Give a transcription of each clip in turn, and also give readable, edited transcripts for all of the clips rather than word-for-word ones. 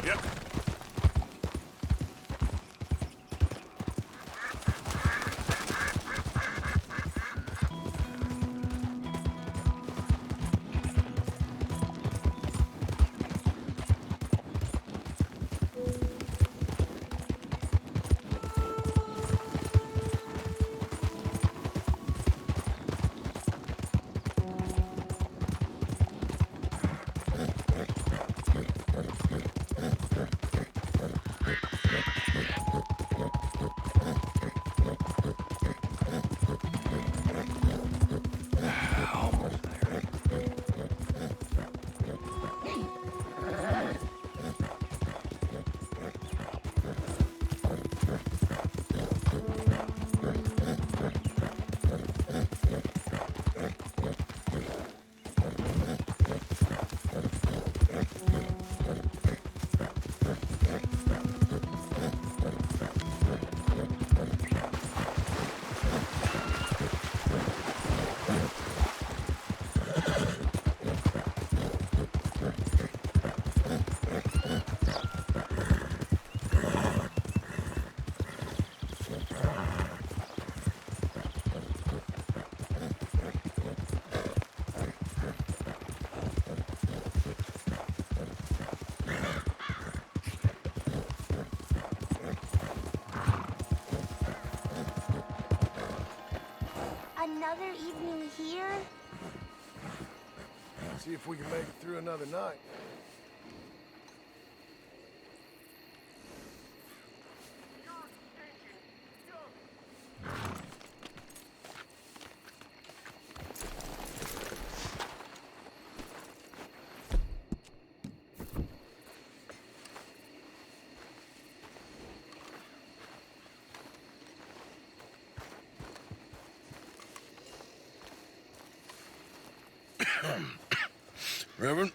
Yep. Another evening here? See if we can make it through another night. Reverend?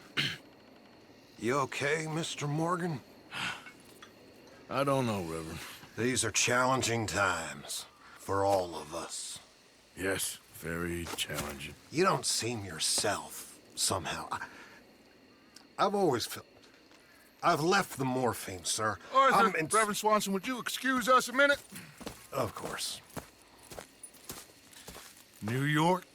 You okay, Mr. Morgan? I don't know, Reverend. These are challenging times for all of us. Yes, very challenging. You don't seem yourself, somehow. I've always felt... I've left the morphine, sir. Arthur, Reverend Swanson, would you excuse us a minute? Of course. New York.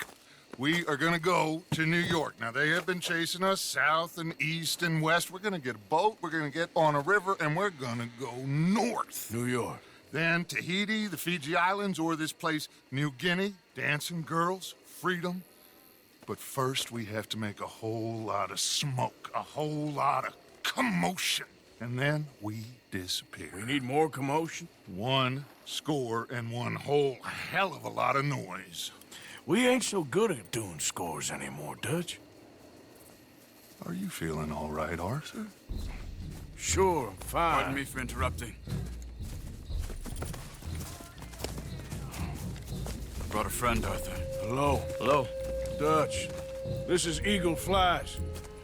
We are gonna go to New York. Now, they have been chasing us south and east and west. We're gonna get a boat, we're gonna get on a river, and we're gonna go north. New York. Then Tahiti, the Fiji Islands, or this place, New Guinea, dancing girls, freedom. But first, we have to make a whole lot of smoke, a whole lot of commotion. And then we disappear. We need more commotion? 1 score and 1 whole hell of a lot of noise. We ain't so good at doing scores anymore, Dutch. Are you feeling all right, Arthur? Sure, I'm fine. Pardon me for interrupting. I brought a friend, Arthur. Hello. Hello. Dutch. This is Eagle Flies.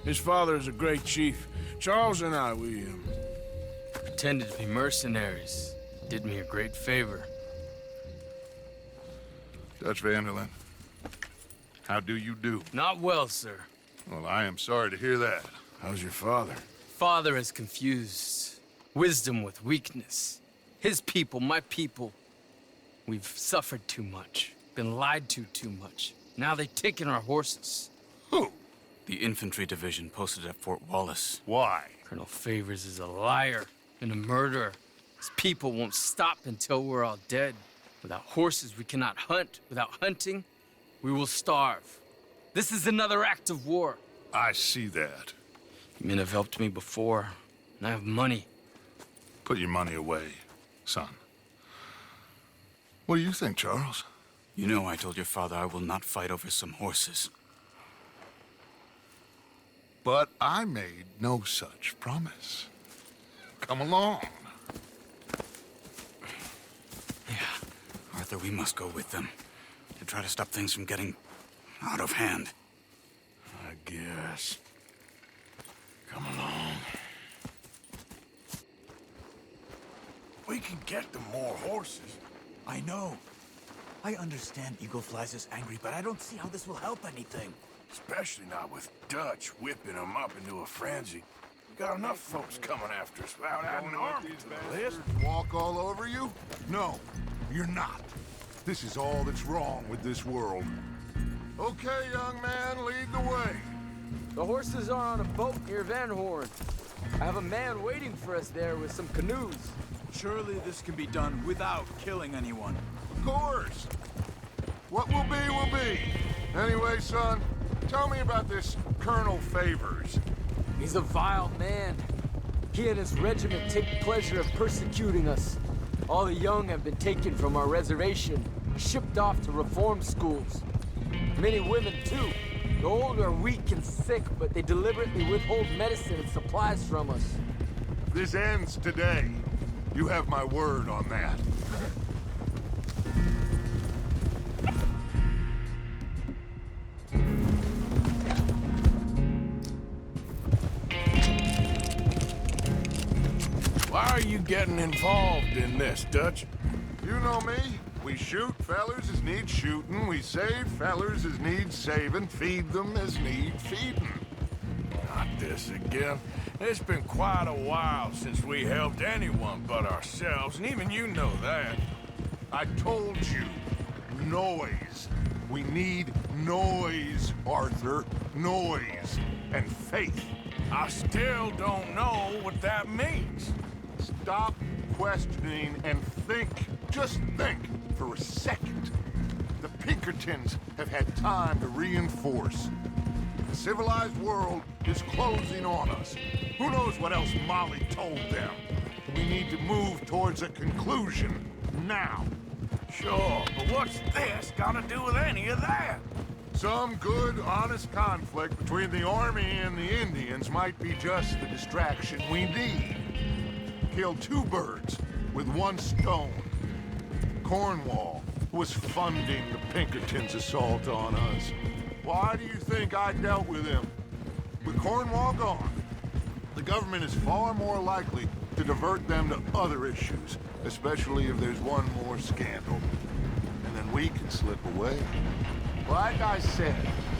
His father is a great chief. Charles and I, we Pretended to be mercenaries. Did me a great favor. Dutch Vanderlyn, how do you do? Not well, sir. Well, I am sorry to hear that. How's your father? Father has confused wisdom with weakness. His people, my people. We've suffered too much. Been lied to too much. Now they've taken our horses. Who? The infantry division posted at Fort Wallace. Why? Colonel Favors is a liar and a murderer. His people won't stop until we're all dead. Without horses, we cannot hunt. Without hunting, we will starve. This is another act of war. I see that. Men have helped me before, and I have money. Put your money away, son. What do you think, Charles? You know I told your father I will not fight over some horses. But I made no such promise. Come along. Yeah, Arthur, we must go with them to try to stop things from getting out of hand. I guess. Come along. We can get them more horses. I know. I understand Eagle Flies is angry, but I don't see how this will help anything. Especially not with Dutch whipping them up into a frenzy. We got enough folks coming after us without adding arms to the list. Walk all over you? No, you're not. This is all that's wrong with this world. Okay, young man, lead the way. The horses are on a boat near Van Horn. I have a man waiting for us there with some canoes. Surely this can be done without killing anyone. Of course. What will be. Anyway, son, tell me about this Colonel Favors. He's a vile man. He and his regiment take pleasure of persecuting us. All the young have been taken from our reservation, shipped off to reform schools. Many women, too. The old are weak and sick, but they deliberately withhold medicine and supplies from us. This ends today. You have my word on that. Why are you getting involved in this, Dutch? You know me. We shoot fellers as need shooting, we save fellers as need saving, feed them as need feeding. Not this again. It's been quite a while since we helped anyone but ourselves, and even you know that. I told you, noise. We need noise, Arthur. Noise and faith. I still don't know what that means. Stop questioning and think. Just think for a second. The Pinkertons have had time to reinforce. The civilized world is closing on us. Who knows what else Molly told them? We need to move towards a conclusion now. Sure, but what's this got to do with any of that? Some good, honest conflict between the army and the Indians might be just the distraction we need. Kill two birds with one stone. Cornwall was funding the Pinkertons' assault on us. Why do you think I dealt with him? With Cornwall gone, the government is far more likely to divert them to other issues, especially if there's one more scandal. And then we can slip away. Like I said,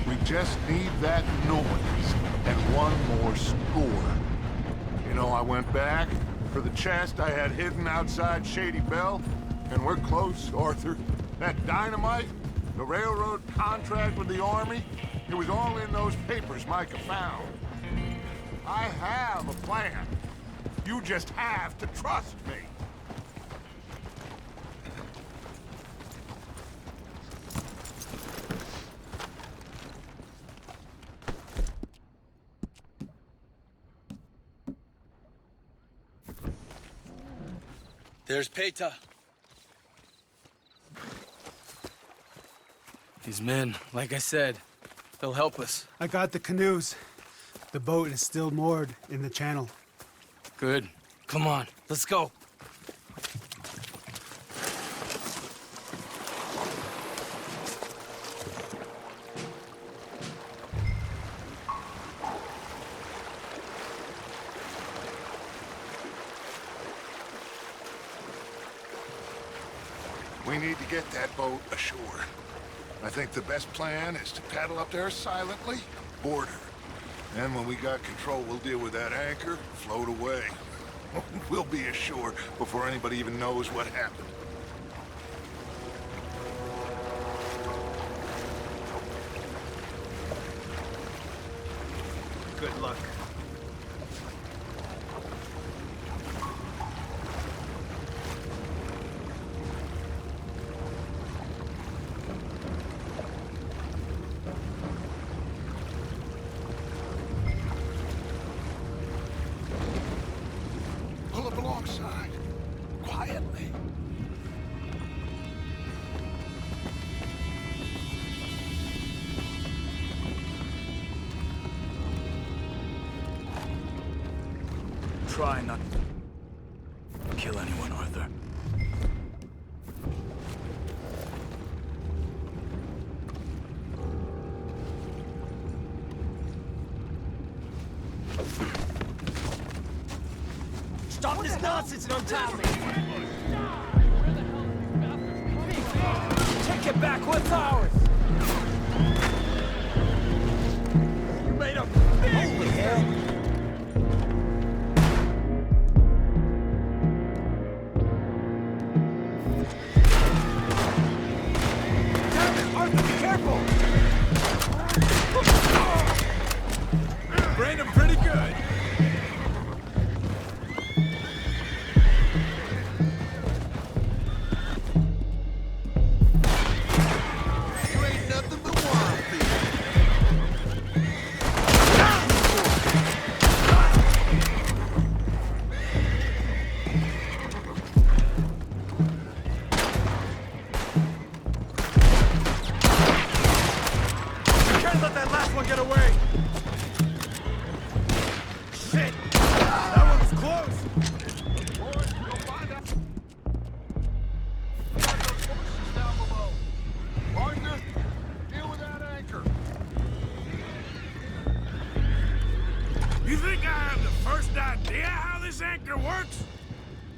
we just need that noise and one more score. You know, I went back for the chest I had hidden outside Shady Bell, and we're close, Arthur. That dynamite, the railroad contract with the army, it was all in those papers Micah found. I have a plan. You just have to trust me. There's Peta. These men, like I said, they'll help us. I got the canoes. The boat is still moored in the channel. Good. Come on, let's go. We need to get that boat ashore. I think the best plan is to paddle up there silently, board her. Then when we got control, we'll deal with that anchor, float away. We'll be ashore before anybody even knows what happened. Good luck. Pull up alongside, quietly. Try not to kill anyone, Arthur. Stop this nonsense and untie me! Take it back, what's ours? You made a big mistake! helicopter works?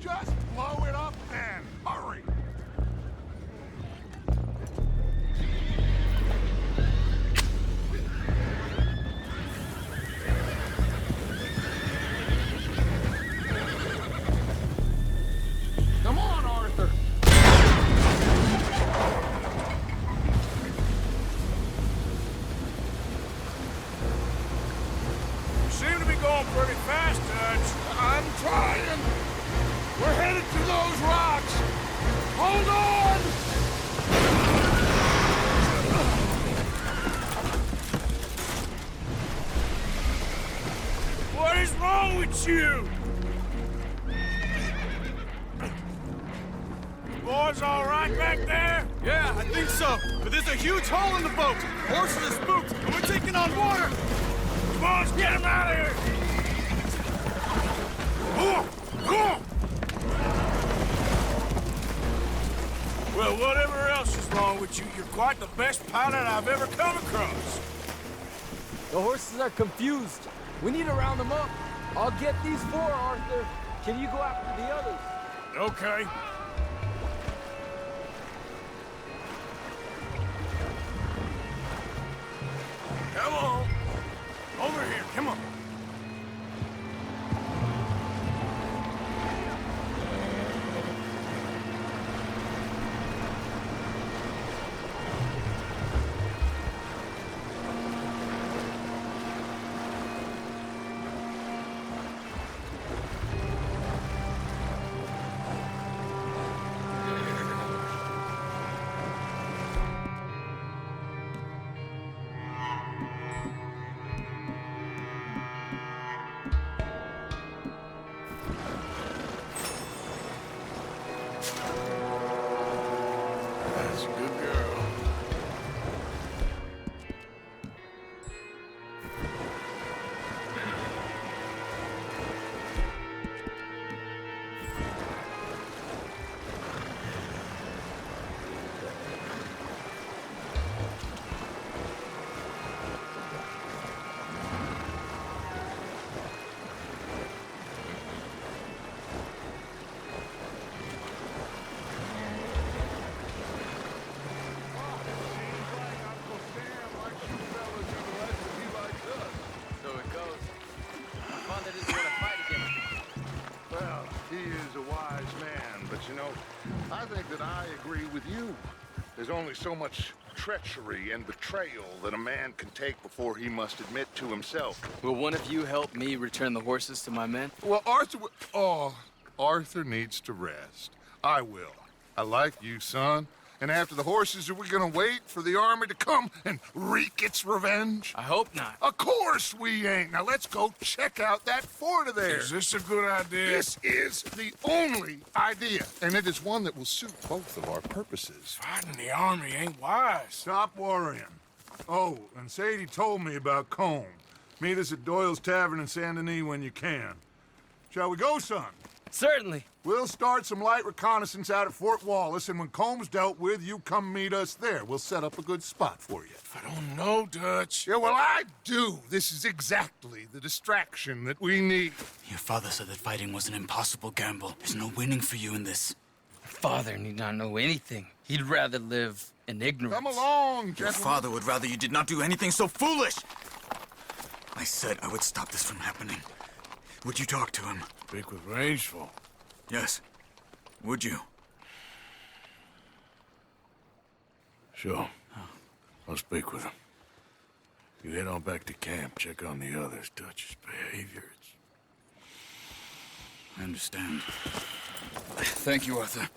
Just blow it up then. Hurry. Come on, Arthur. You seem to be going pretty fast, Dutch. I'm trying. We're headed to those rocks. Hold on. What is wrong with you? Boys all right back there? Yeah, I think so. But there's a huge hole in the boat. Horses are spooked, and we're taking on water. Come on, let's get him out of here! Come on! Come on! Well, whatever else is wrong with you, you're quite the best pilot I've ever come across. The horses are confused. We need to round them up. I'll get these four, Arthur. Can you go after the others? Okay. Come on. Over here, come on. That's a good girl. So it goes. Father doesn't want to fight again. Well, he is a wise man, but you know, I think that I agree with you. There's only so much treachery and betrayal that a man can take before he must admit to himself. Will one of you help me return the horses to my men? Well, Arthur needs to rest. I will. I like you, son. And after the horses, are we gonna wait for the army to come and wreak its revenge? I hope not. Of course we ain't. Now let's go check out that fort of theirs. Is this a good idea? This is the only idea, and it is one that will suit both of our purposes. Fighting the army ain't wise. Stop worrying. Oh, and Sadie told me about Combe. Meet us at Doyle's Tavern in Saint Denis when you can. Shall we go, son? Certainly. We'll start some light reconnaissance out at Fort Wallace, and when Combs dealt with, you come meet us there. We'll set up a good spot for you. I don't know, Dutch. Yeah, well, I do. This is exactly the distraction that we need. Your father said that fighting was an impossible gamble. There's no winning for you in this. Father need not know anything. He'd rather live in ignorance. Come along, Your gentlemen. father would rather you did not do anything so foolish. I said I would stop this from happening. Would you talk to him? Speak with Rangeful. Yes. Would you? Sure. I'll speak with him. You head on back to camp, check on the others. Dutch's behavior, I understand. Thank you, Arthur.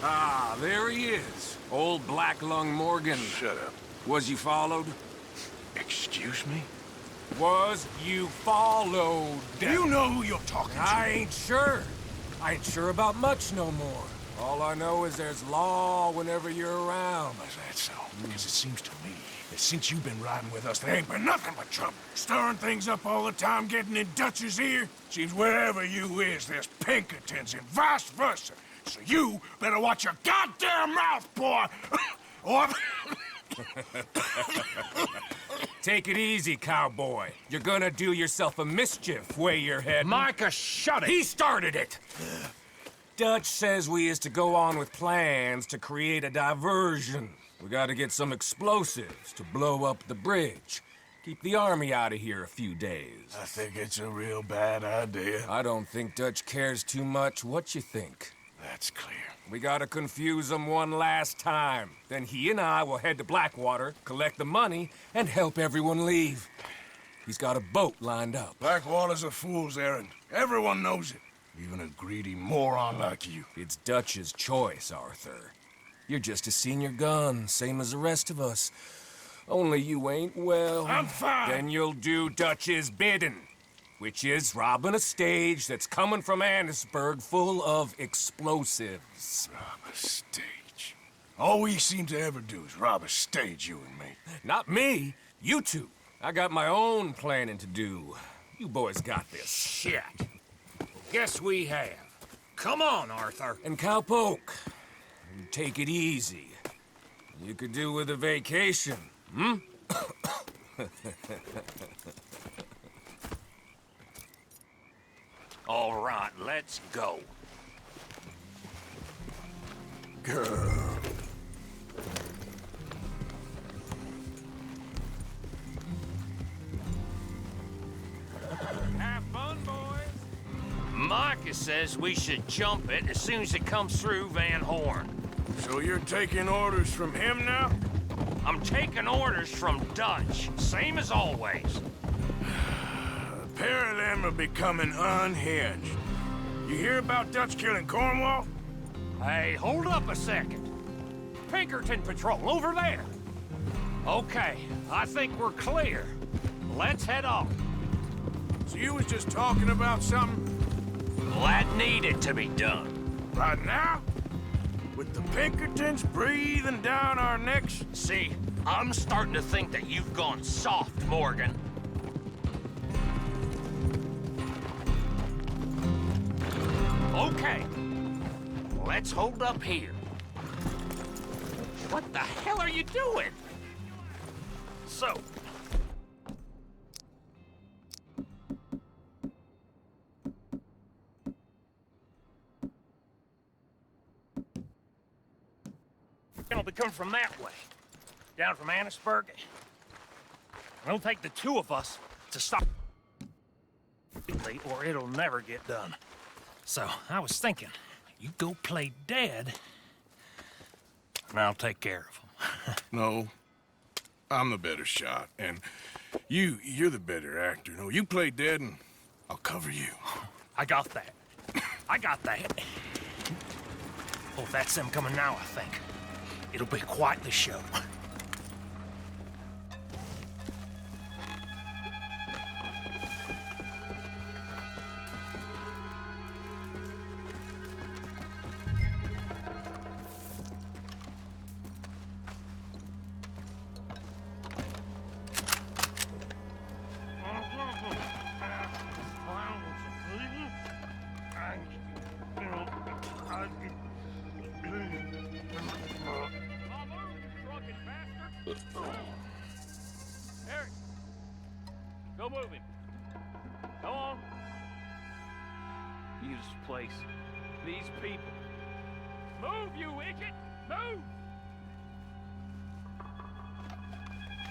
Ah, there he is. Old Black Lung Morgan. Shut up. Was you followed? Excuse me? Was you followed? Do you know who you're talking to? I ain't sure. I ain't sure about much no more. All I know is there's law whenever you're around. Is that so? Because it seems to me that since you've been riding with us, there ain't been nothing but trouble. Stirring things up all the time, getting in Dutch's ear. Seems wherever you is, there's Pinkertons and vice versa. So you better watch your goddamn mouth, boy! Or... Take it easy, cowboy. You're gonna do yourself a mischief way you're heading. Micah, shut it! He started it! Dutch says we is to go on with plans to create a diversion. We gotta get some explosives to blow up the bridge. Keep the army out of here a few days. I think it's a real bad idea. I don't think Dutch cares too much what you think. That's clear. We gotta confuse him one last time. Then he and I will head to Blackwater, collect the money, and help everyone leave. He's got a boat lined up. Blackwater's a fool's errand. Everyone knows it. Even a greedy moron like you. It's Dutch's choice, Arthur. You're just a senior gun, same as the rest of us. Only you ain't well. I'm fine. Then you'll do Dutch's bidding, which is robbing a stage that's coming from Annisburg full of explosives. Rob a stage. All we seem to ever do is rob a stage, you and me. Not me, you two. I got my own planning to do. You boys got this. Shit. Guess we have. Come on, Arthur. And Cowpoke, take it easy. You could do with a vacation, hmm? All right, let's go. Girl. Have fun, boys. Micah says we should jump it as soon as it comes through Van Horn. So you're taking orders from him now? I'm taking orders from Dutch, same as always. A pair of them are becoming unhinged. You hear about Dutch killing Cornwall? Hey, hold up a second. Pinkerton Patrol, over there. Okay, I think we're clear. Let's head off. So you was just talking about something? Well, that needed to be done. Right now? With the Pinkertons breathing down our necks? See, I'm starting to think that you've gone soft, Morgan. Okay, let's hold up here. What the hell are you doing? So, it'll be coming from that way, down from Annisburg. It'll take the two of us to stop, or it'll never get done. So, I was thinking, you go play dead, and I'll take care of him. No. I'm the better shot, and you're the better actor. No, you play dead, and I'll cover you. I got that. I got that. Oh, that's them coming now, I think. It'll be quite the show. Eric, go move him. Go on. Use this place. These people. Move, you idiot! Move!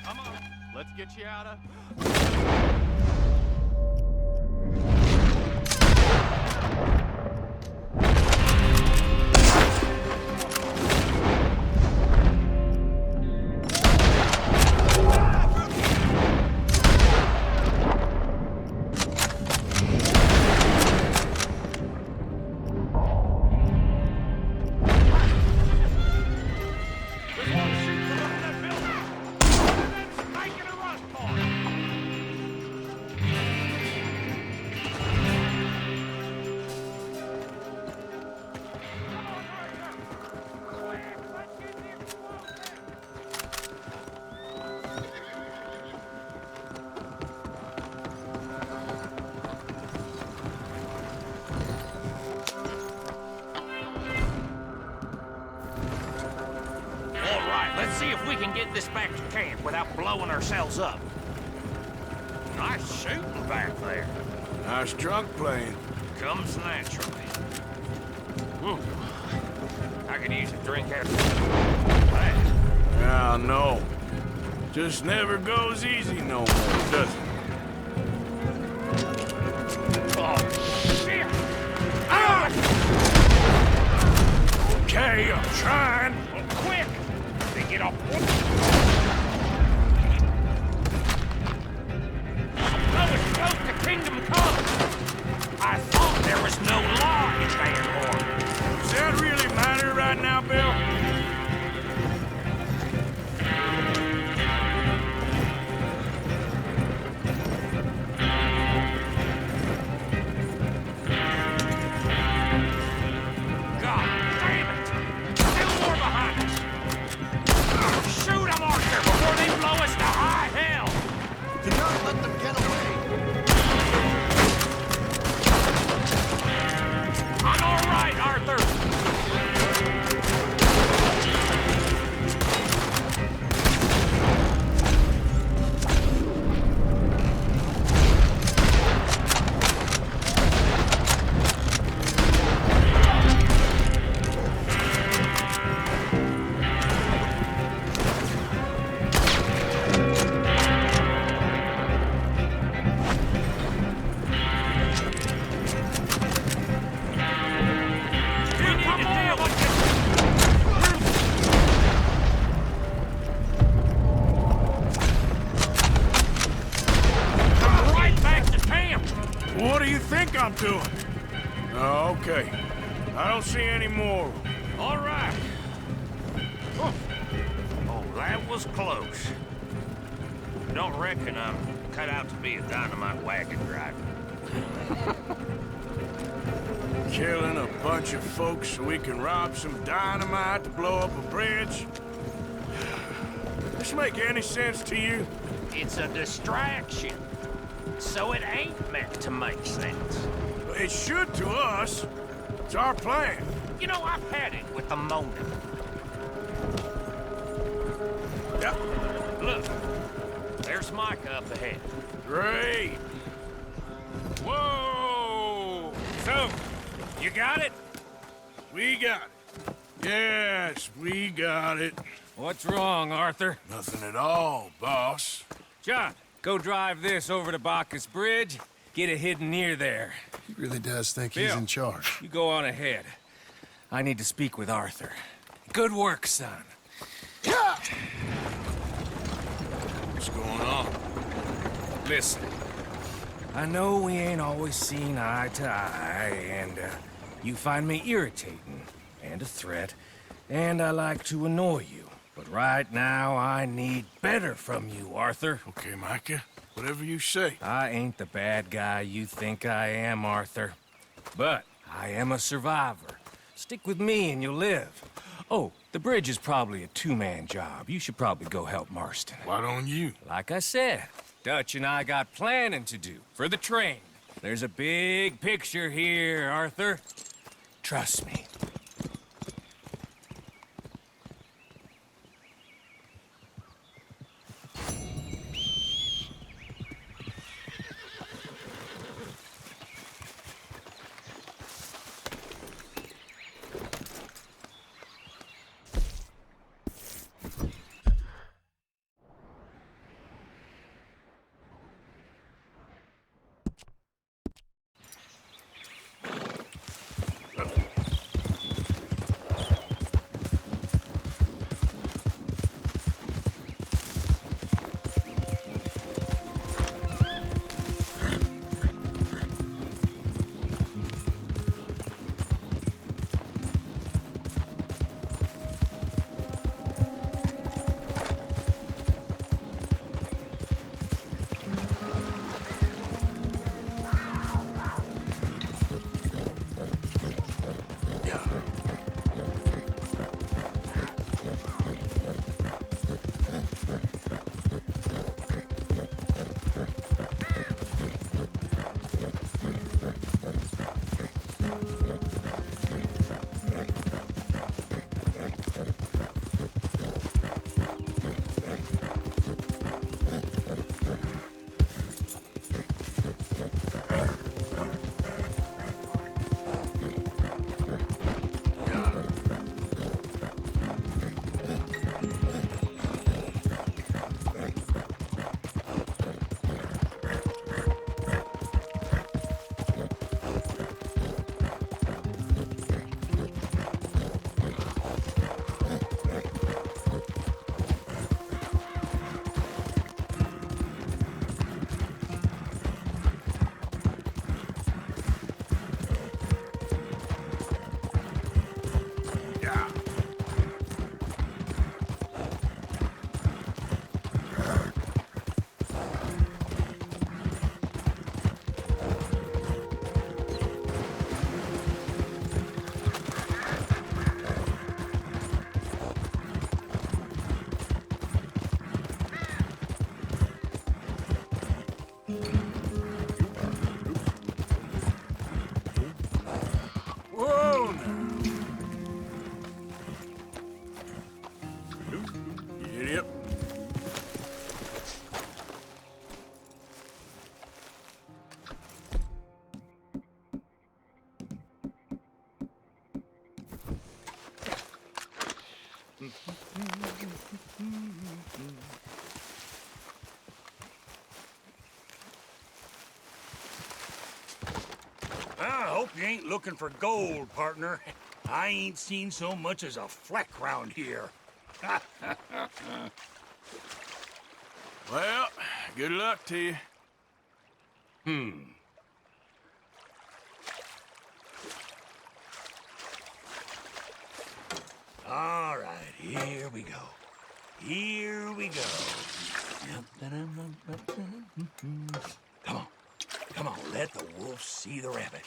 Come on. Let's get you out of... see if we can get this back to camp without blowing ourselves up. Nice shooting back there. Nice drunk playing. Comes naturally. I could use a drink after that. Yeah, I know. Just never goes easy no more, does it? Oh, shit! Ah! Okay, I'm trying. Well, quick! They get off. Lowest road to Kingdom Come. I thought there was no law in Van Horn. Does that really matter right now, Bill? God damn it! Still more behind us! Shoot them, Arthur, before they blow us to high hell! Do not let them get away. I'm all right, Arthur! What do you think I'm doing? Oh, okay. I don't see any more. All right. Oh, that was close. Don't reckon I'm cut out to be a dynamite wagon driver. Killing a bunch of folks so we can rob some dynamite to blow up a bridge? This make any sense to you? It's a distraction. So it ain't meant to make sense. It should to us. It's our plan. You know, I've had it with the Mona. Yep. Look, there's Micah up ahead. Great. Whoa! So, you got it? We got it. Yes, we got it. What's wrong, Arthur? Nothing at all, boss. John, go drive this over to Bacchus Bridge. Get it hidden near there. He really does think he's Bill, in charge. You go on ahead. I need to speak with Arthur. Good work, son. What's going on? Listen, I know we ain't always seen eye to eye, and you find me irritating and a threat, and I like to annoy you. But right now, I need better from you, Arthur. Okay, Micah. Whatever you say. I ain't the bad guy you think I am, Arthur. But I am a survivor. Stick with me and you'll live. Oh, the bridge is probably a two-man job. You should probably go help Marston. Why don't you? Like I said, Dutch and I got planning to do for the train. There's a big picture here, Arthur. Trust me. Hope you ain't looking for gold, partner. I ain't seen so much as a fleck round here. Well, good luck to you. All right, here we go. Here we go. Come on. Come on, let the wolf see the rabbit.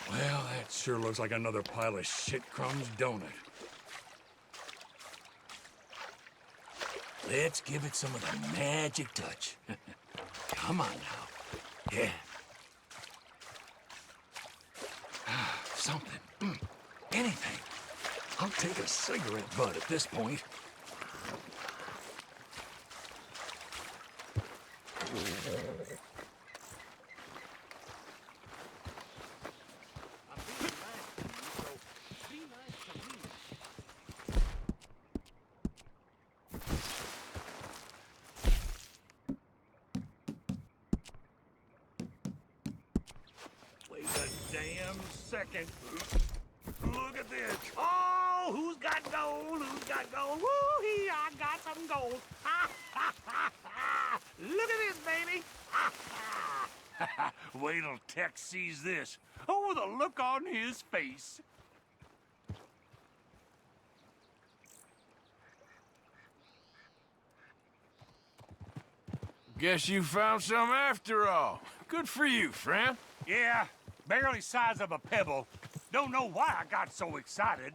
Well, that sure looks like another pile of shit crumbs, don't it? Let's give it some of the magic touch. Come on now. Yeah. Something. Anything. I'll take a cigarette butt at this point. Wait a damn second. Look at this. Oh, who's got gold? Who's got gold? Woo-hee, I got some gold. Look at this, baby. Wait till Tex sees this. Oh, the look on his face. Guess you found some after all. Good for you, friend. Yeah, barely size of a pebble. Don't know why I got so excited.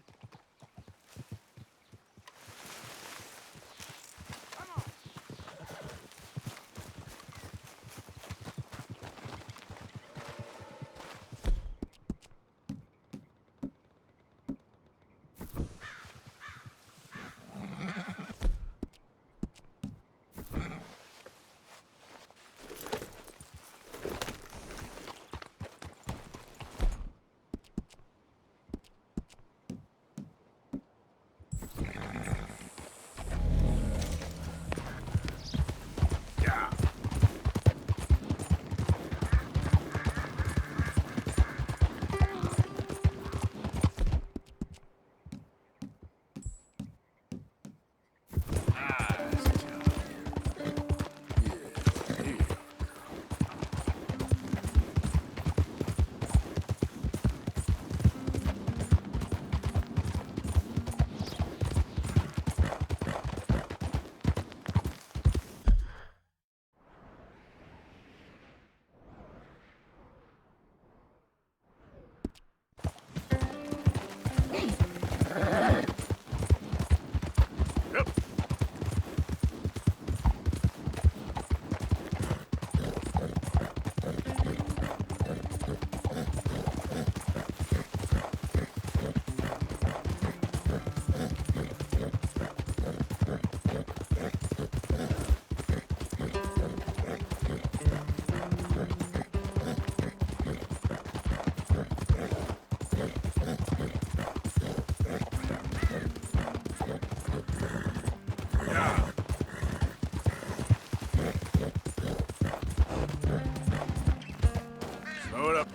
Slow it up.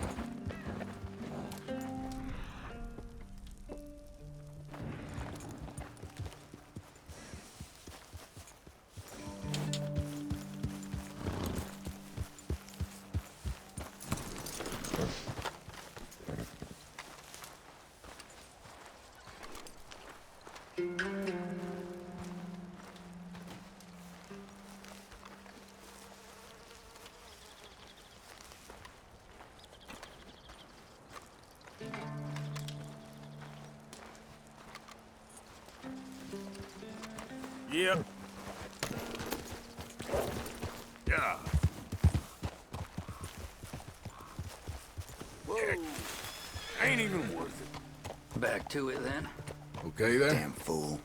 Yep. Yeah. Whoa. Ain't even worth it. Back to it then. Okay then? Damn fool.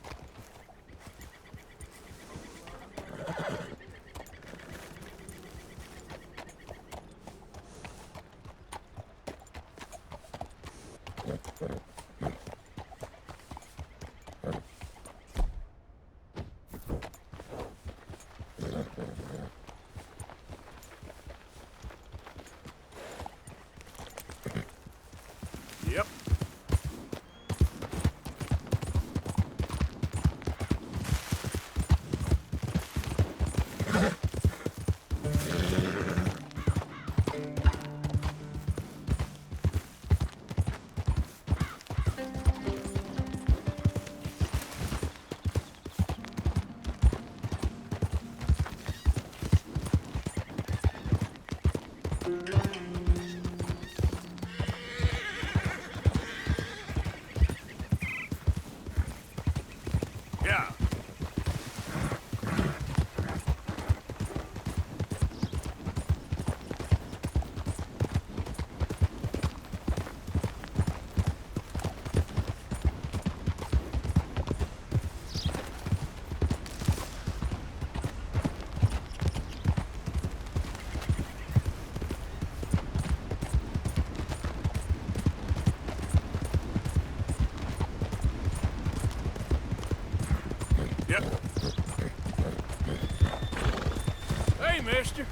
Yep. Hey, mister.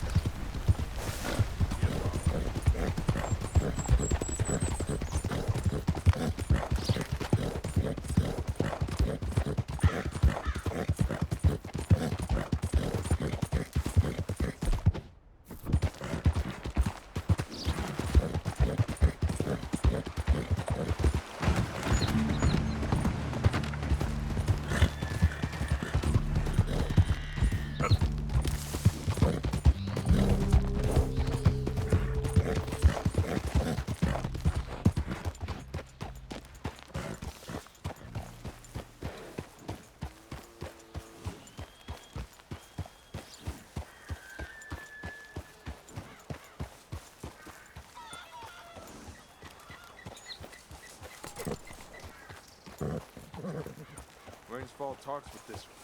Rainsfall talks with this one.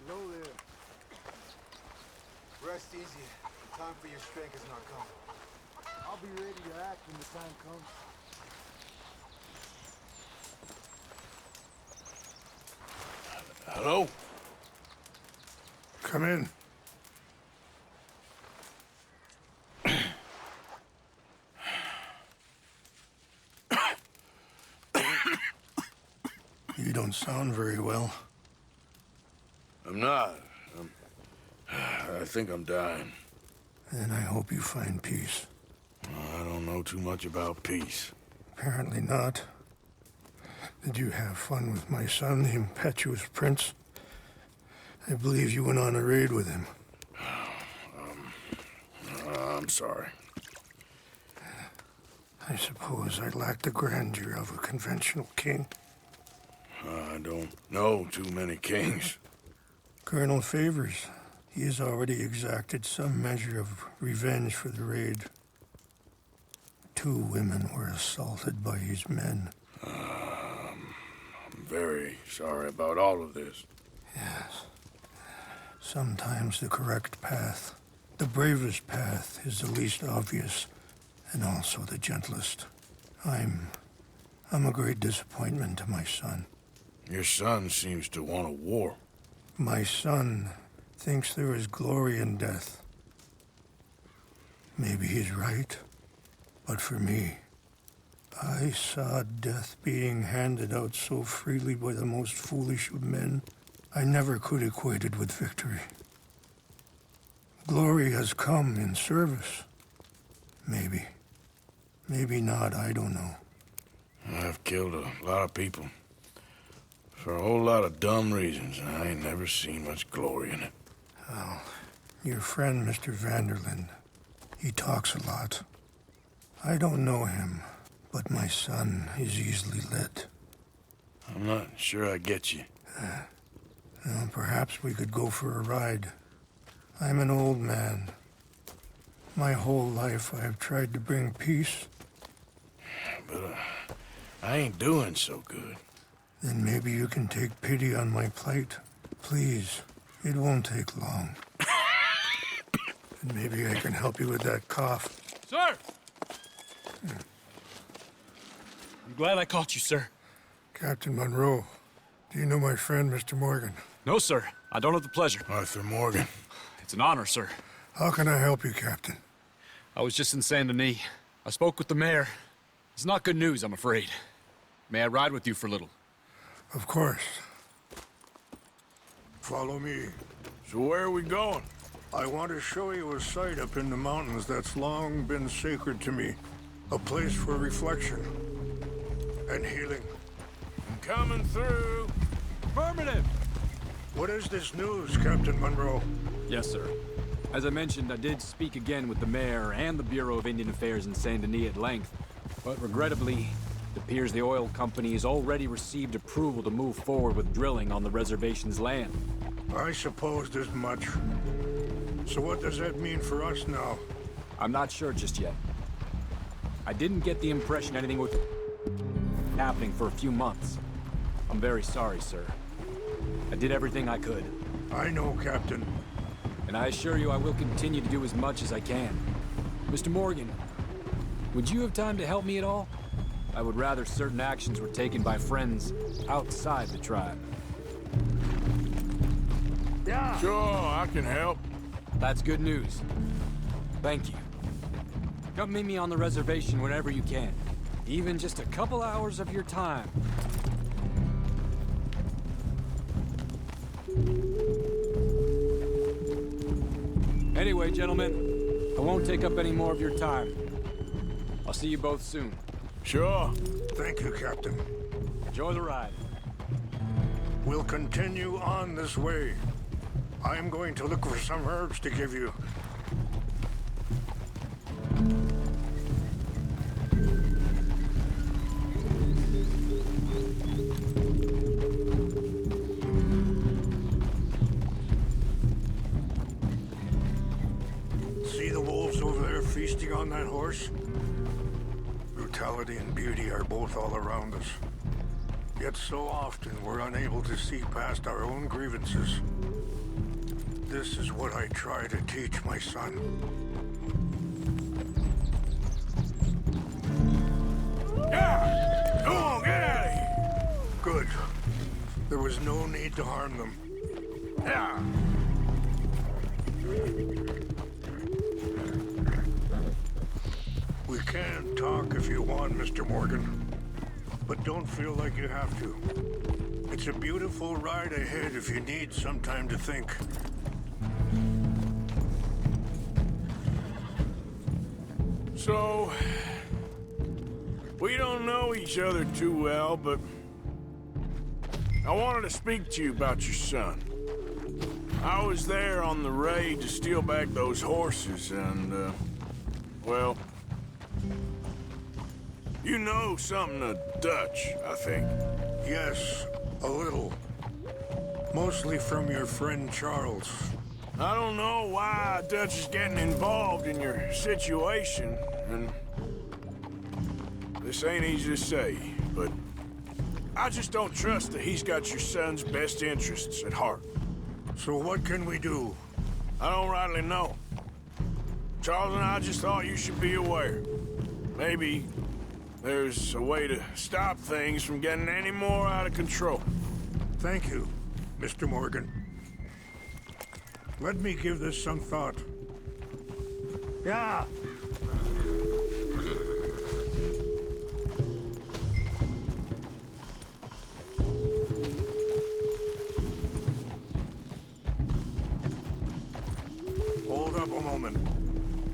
Hello there. Rest easy. The time for your strike has not come. I'll be ready to act when the time comes. Hello? Come in. You don't sound very well. I'm not. I think I'm dying. And I hope you find peace. I don't know too much about peace. Apparently not. Did you have fun with my son, the impetuous prince? I believe you went on a raid with him. I'm sorry. I suppose I lack the grandeur of a conventional king. I don't know too many kings. Colonel Favors, he has already exacted some measure of revenge for the raid. 2 women were assaulted by his men. I'm very sorry about all of this. Yes. Sometimes the correct path, the bravest path, is the least obvious and also the gentlest. I'm a great disappointment to my son. Your son seems to want a war. My son thinks there is glory in death. Maybe he's right, but for me, I saw death being handed out so freely by the most foolish of men, I never could equate it with victory. Glory has come in service. Maybe. Maybe not, I don't know. I've killed a lot of people. For a whole lot of dumb reasons, and I ain't never seen much glory in it. Well, your friend, Mr. Vanderlyn, he talks a lot. I don't know him, but my son is easily led. I'm not sure I get you. Well, perhaps we could go for a ride. I'm an old man. My whole life I have tried to bring peace. But I ain't doing so good. Then maybe you can take pity on my plight. Please, it won't take long. And maybe I can help you with that cough. Sir! I'm glad I caught you, sir. Captain Monroe, do you know my friend, Mr. Morgan? No, sir. I don't have the pleasure. Arthur Morgan. It's an honor, sir. How can I help you, Captain? I was just in Saint Denis. I spoke with the mayor. It's not good news, I'm afraid. May I ride with you for a little? Of course. Follow me. So where are we going? I want to show you a site up in the mountains that's long been sacred to me. A place for reflection and healing. I'm coming through. Affirmative! What is this news, Captain Monroe? Yes, sir. As I mentioned, I did speak again with the mayor and the Bureau of Indian Affairs in Saint Denis at length, but regrettably, it appears the oil company has already received approval to move forward with drilling on the reservation's land. I supposed as much. So what does that mean for us now? I'm not sure just yet. I didn't get the impression anything was happening for a few months. I'm very sorry, sir. I did everything I could. I know, Captain. and I assure you I will continue to do as much as I can. Mr. Morgan, would you have time to help me at all? I would rather certain actions were taken by friends outside the tribe. Yeah. Sure, I can help. That's good news. Thank you. Come meet me on the reservation whenever you can. Even just a couple hours of your time. Anyway, gentlemen, I won't take up any more of your time. I'll see you both soon. Sure. Thank you, Captain. Enjoy the ride. We'll continue on this way. I'm going to look for some herbs to give you. See the wolves over there feasting on that horse? Brutality and beauty are both all around us. Yet so often we're unable to see past our own grievances. This is what I try to teach my son. Yeah! Come on, get out of here! Good. There was no need to harm them. Yeah! We can talk if you want, Mr. Morgan. But don't feel like you have to. It's a beautiful ride ahead if you need some time to think. So, we don't know each other too well, but I wanted to speak to you about your son. I was there on the raid to steal back those horses, and, well, you know something of Dutch, I think. Yes, a little. Mostly from your friend Charles. I don't know why Dutch is getting involved in your situation, and this ain't easy to say, but I just don't trust that he's got your son's best interests at heart. So what can we do? I don't rightly know. Charles and I just thought you should be aware. Maybe there's a way to stop things from getting any more out of control. Thank you, Mr. Morgan. Let me give this some thought. Yeah. Hold up a moment.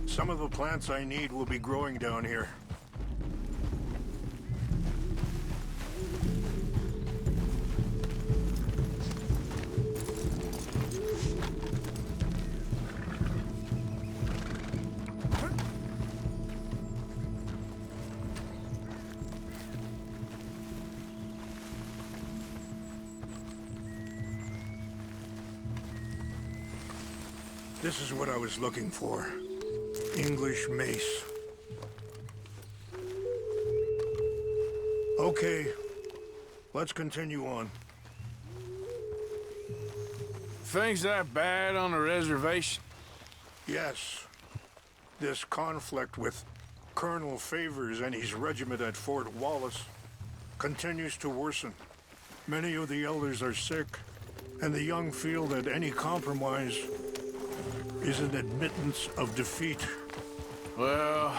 Some of the plants I need will be growing down here. This is what I was looking for. English mace. Okay, let's continue on. Things that bad on the reservation? Yes. This conflict with Colonel Favors and his regiment at Fort Wallace continues to worsen. Many of the elders are sick, and the young feel that any compromise is an admittance of defeat. Well,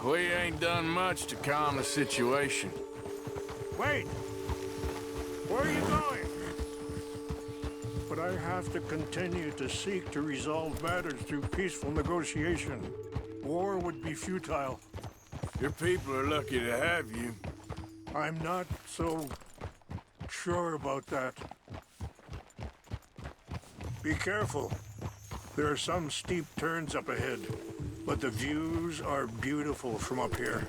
we ain't done much to calm the situation. Wait! Where are you going? But I have to continue to seek to resolve matters through peaceful negotiation. War would be futile. Your people are lucky to have you. I'm not so sure about that. Be careful. There are some steep turns up ahead, but the views are beautiful from up here.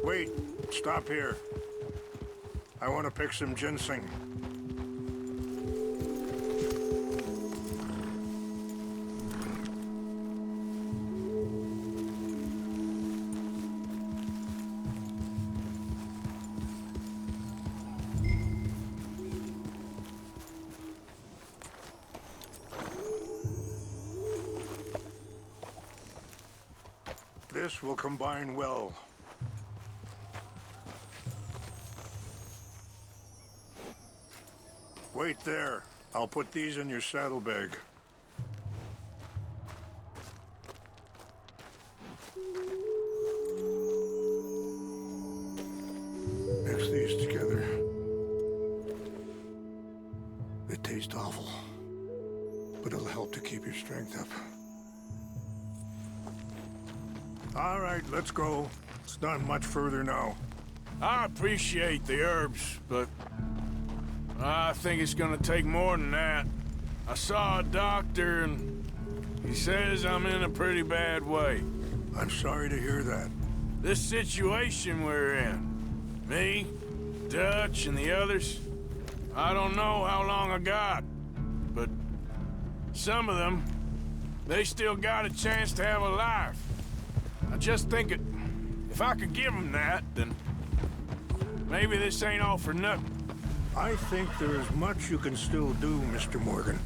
Wait, stop here. I want to pick some ginseng. This will combine well. Wait there. I'll put these in your saddlebag. Mix these together. They taste awful, but it'll help to keep your strength up. All right, let's go. It's not much further now. I appreciate the herbs, but I think it's gonna take more than that. I saw a doctor and he says I'm in a pretty bad way. I'm sorry to hear that. This situation we're in, me, Dutch, and the others, I don't know how long I got, but some of them, they still got a chance to have a life. I just think if I could give them that, then maybe this ain't all for nothing. I think there is much you can still do, Mr. Morgan.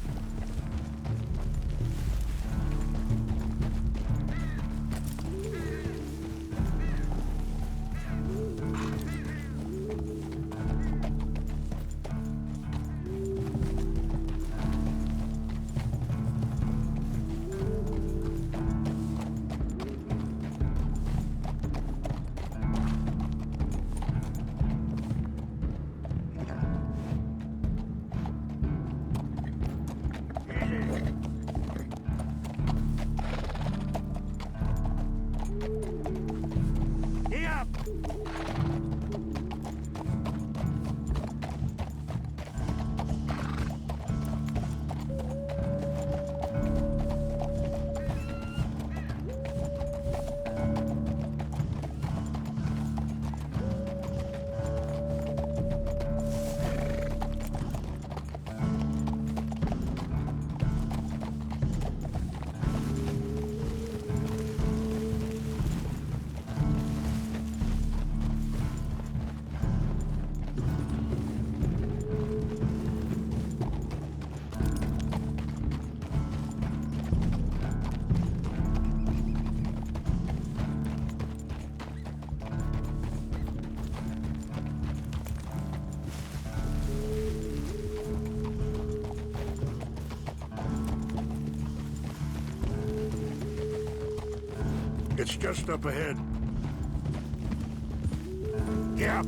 It's just up ahead. Yeah.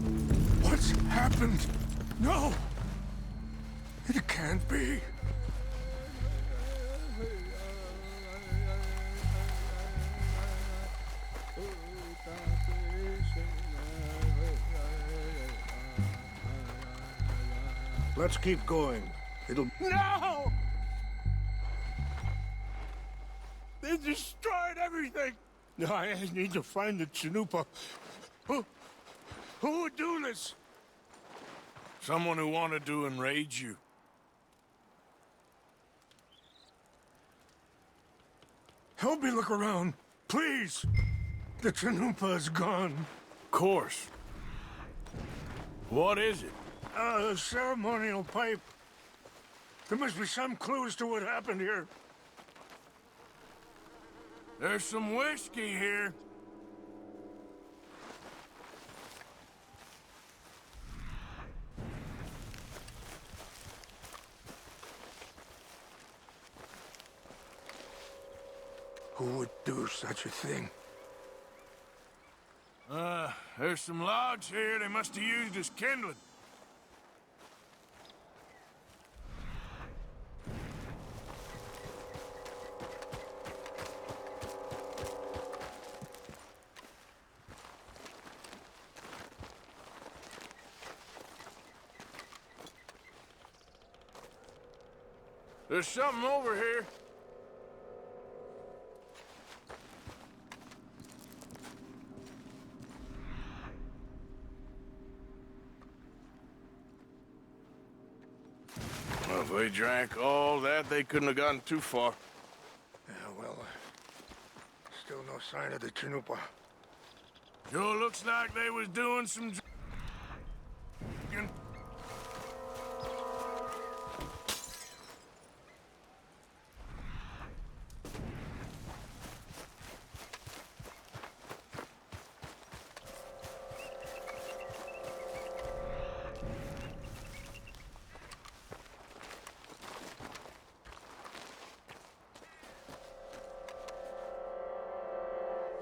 What's happened? No! It can't be. Let's keep going. It'll... No! They destroyed everything! No, I need to find the Chanupa. Who would do this? Someone who wanted to enrage you. Help me look around, please. The Chanupa is gone. Of course. What is it? A ceremonial pipe. There must be some clues to what happened here. There's some whiskey here. Who would do such a thing? There's some logs here they must have used as kindling. There's something over here. they drank all that, they couldn't have gotten too far. Yeah, well, still no sign of the Chanupa. Sure looks like they was doing some drinking.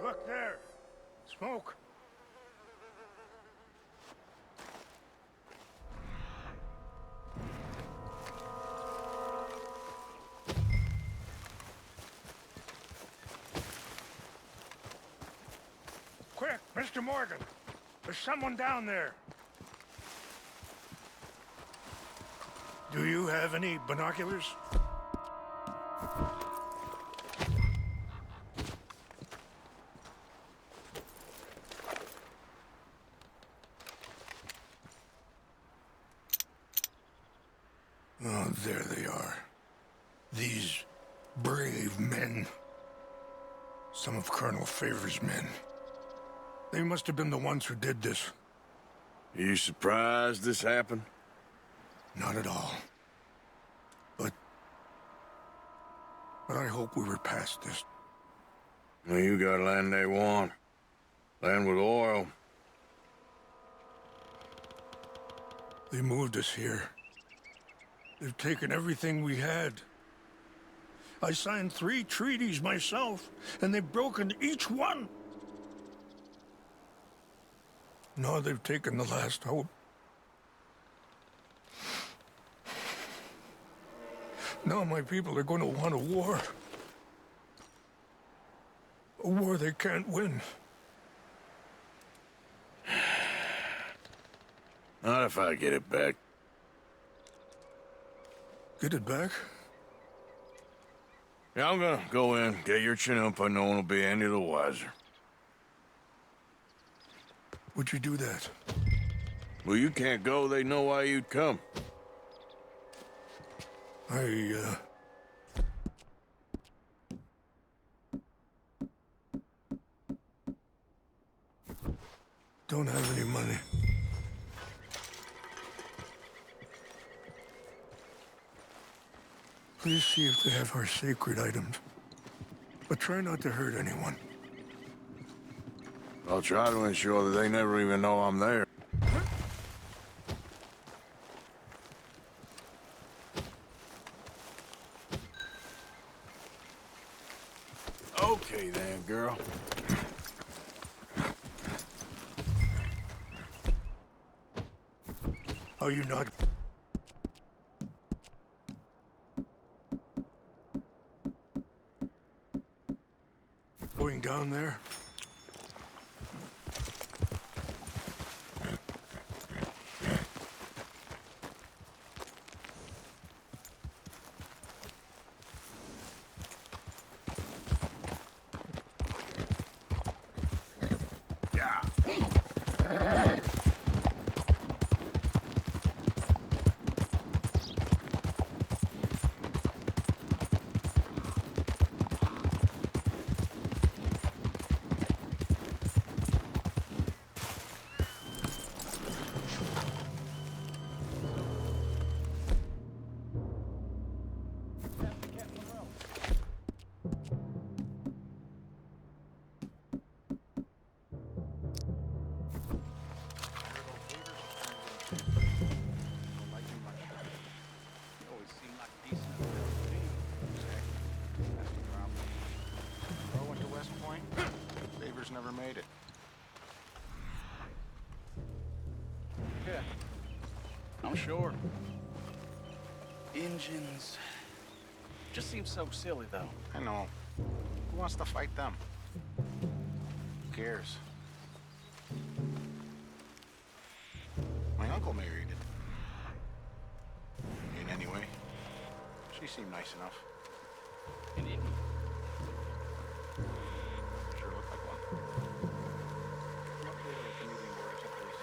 Look there! Smoke! Quick, Mr. Morgan! There's someone down there! Do you have any binoculars? Oh, there they are. These brave men. Some of Colonel Favor's men. They must have been the ones who did this. You surprised this happened? Not at all. But I hope we were past this. Well, you got land they want. Land with oil. They moved us here. They've taken everything we had. I signed 3 treaties myself, and they've broken each one. Now they've taken the last hope. Now my people are going to want a war. A war they can't win. Not if I get it back. Get it back? Yeah, I'm gonna go in, get your Chinoopa, no one will be any the wiser. Would you do that? Well, you can't go, they know why you'd come. Don't have any money. Please see if they have our sacred items. But try not to hurt anyone. I'll try to ensure that they never even know I'm there. Okay then, girl. Are you not? Going down there? Never made it. Yeah, I'm sure. Engines just seems so silly, though. I know. Who wants to fight them? Who cares? My uncle married it. In any way. She seemed nice enough. An Indian. Sure looked like one. Canadian War exemplars.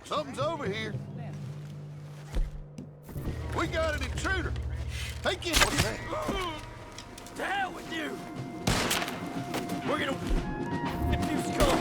Something's over here. We got an intruder. Take it. What's that? To hell with you! We're gonna... If you scum...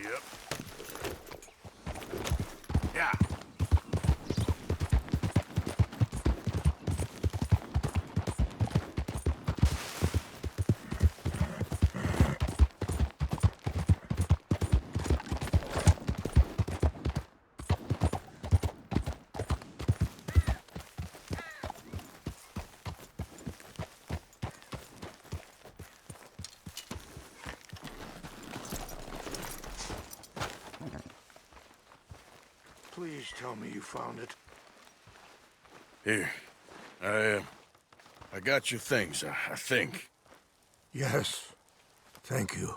Yep. Yeah. Please tell me you found it. Here. I got your things, I think. Yes. Thank you.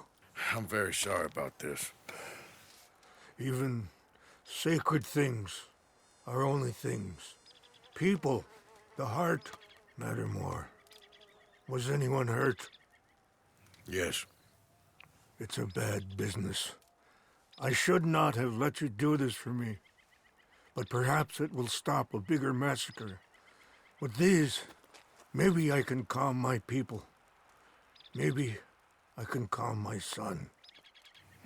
I'm very sorry about this. Even sacred things are only things. People, the heart, matter more. Was anyone hurt? Yes. It's a bad business. I should not have let you do this for me. But perhaps it will stop a bigger massacre. With these, maybe I can calm my people. Maybe I can calm my son.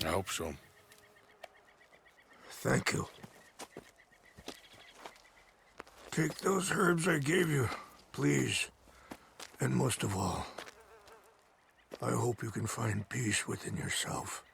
I hope so. Thank you. Take those herbs I gave you, please. And most of all, I hope you can find peace within yourself.